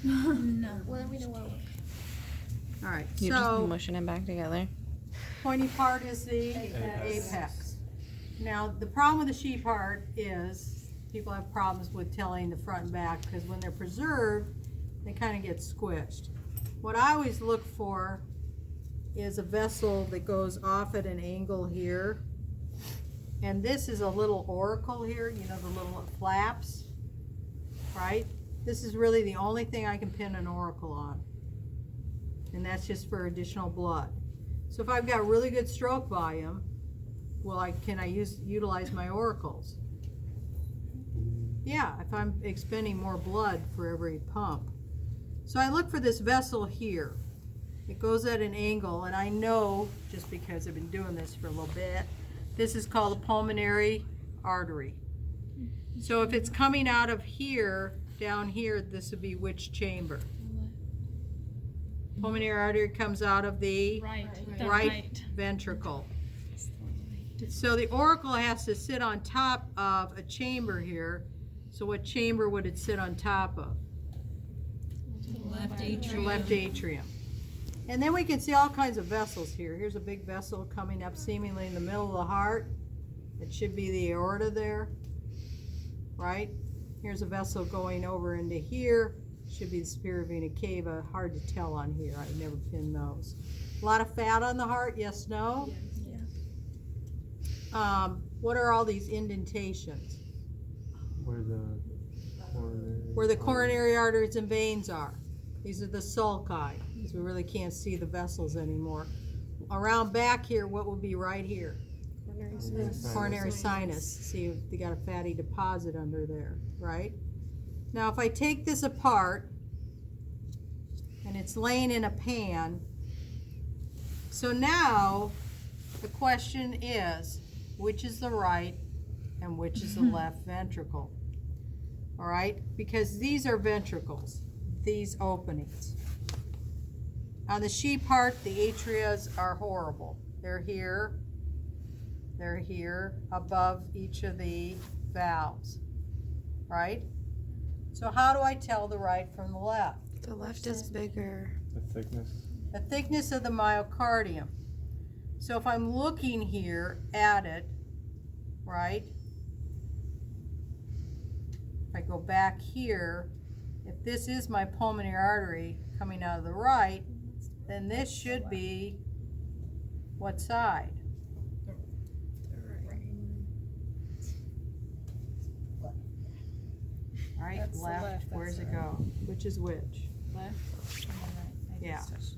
No. Well, we know what. All right, You're just so mushing it back together. pointy part is the apex. Now, the problem with the sheep heart is people have problems with telling the front and back because when they're preserved, they kind of get squished. What I always look for is a vessel that goes off at an angle here. And this is a little auricle here, you know, the little flaps, right? This is really the only thing I can pin an auricle on. And that's just for additional blood. So if I've got really good stroke volume, well, can I utilize my auricles? Yeah, if I'm expending more blood for every pump. So I look for this vessel here. It goes at an angle, and I know, just because I've been doing this for a little bit, this is called a pulmonary artery. So if it's coming out of here, down here, this would be which chamber? Pulmonary artery comes out of the right ventricle. So the auricle has to sit on top of a chamber here. So what chamber would it sit on top of? Left The atrium. left atrium. And then we can see all kinds of vessels here. Here's a big vessel coming up seemingly in the middle of the heart. It should be the aorta there, right? Here's a vessel going over into here. Should be the superior vena cava. Hard to tell on here. I've never pinned those. A lot of fat on the heart, yes, no? What are all these indentations? Where the coronary arteries and veins are. These are the sulci, because we really can't see the vessels anymore. Around back here, what would be right here? Coronary sinus. See, they got a fatty deposit under there, right? Now, if I take this apart, and it's laying in a pan, so now the question is, which is the right and which is the left ventricle? All right, because these are ventricles, these openings. On the sheep heart, the atrias are horrible. They're here above each of the valves, right? So how do I tell the right from the left? The left is bigger. The thickness. The thickness of the myocardium. So if I'm looking here at it, right? If I go back here, if this is my pulmonary artery coming out of the right, then this should be what side? Right, That's the left, left, where's that's it go? Which is which? Left and then right. I Yeah. just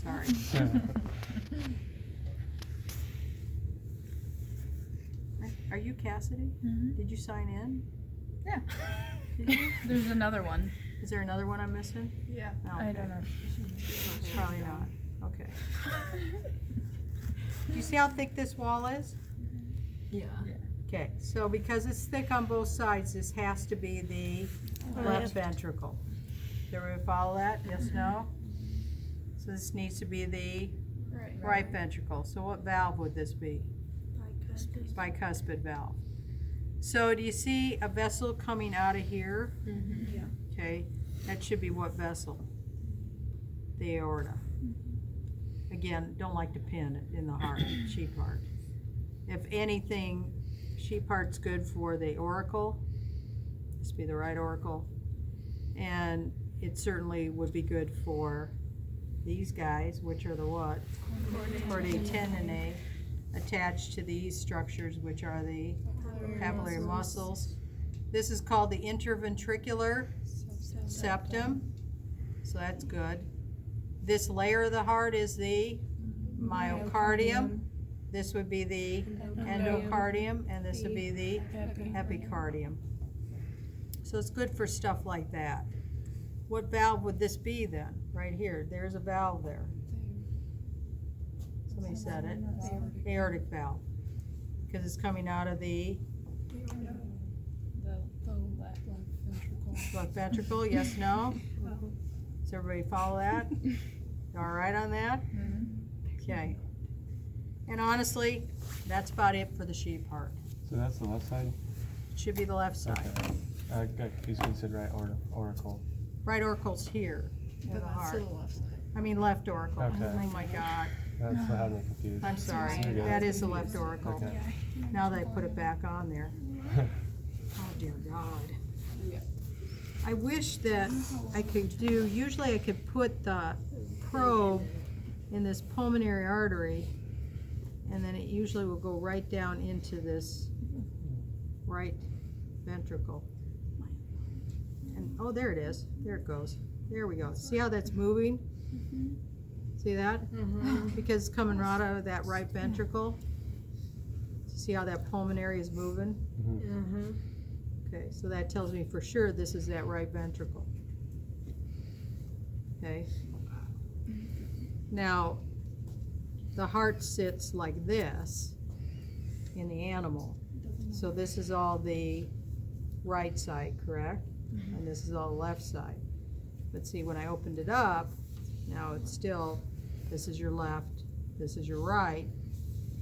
touched it. Sorry. Are you Cassidy? Mhm. Did you sign in? Yeah. Did you? There's another one. Is there another one I'm missing? Yeah. Oh, I okay. don't know. Probably not. Okay. Do you see how thick this wall is? Yeah. Okay, so because it's thick on both sides, this has to be the left ventricle. Does everybody follow that? Yes, no? So this needs to be the right ventricle. So what valve would this be? Bicuspid valve. So do you see a vessel coming out of here? Yeah. Okay, that should be what vessel? The aorta. Again, don't like to pin it in the heart, sheep heart. If anything, sheep heart's good for the auricle. This would be the right auricle. And it certainly would be good for these guys, which are the what? Chordae tendineae, attached to these structures, which are the papillary muscles. This is called the interventricular septum, so that's good. This layer of the heart is the myocardium. This would be the endocardium, and this would be the epicardium. So it's good for stuff like that. What valve would this be then? Right here, there's a valve there. Somebody said it. Aortic valve, because it's coming out of the The left ventricle. left ventricle. Yes, no? Does everybody follow that? All right on that? Okay. And honestly, that's about it for the sheep heart. So that's the left side? It should be the left side. Okay. I got confused when you said right auricle. Right auricle's here in But the that's to heart. the left side. I mean left auracle. Okay. Oh my God. That's what had me confused. I'm sorry. You're good. That is the left auracle. Okay. Now that I put it back on there. Oh dear God. Yeah. I wish that I could do, usually I could put the probe in this pulmonary artery, and then it usually will go right down into this right ventricle. And, oh, there it is. There it goes. There we go. See how that's moving? See that? Because it's coming right out of that right ventricle. See how that pulmonary is moving? Okay, so that tells me for sure this is that right ventricle. Okay. Now, the heart sits like this in the animal. So this is all the right side, correct? And this is all the left side. But see, when I opened it up, now it's still, this is your left, this is your right.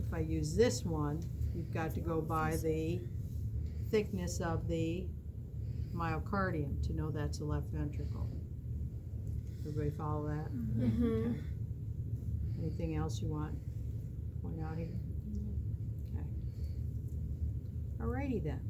If I use this one, you've got to go by the thickness of the myocardium to know that's the left ventricle. Everybody follow that? Okay. Anything else you want to point out here? Okay. Alrighty then.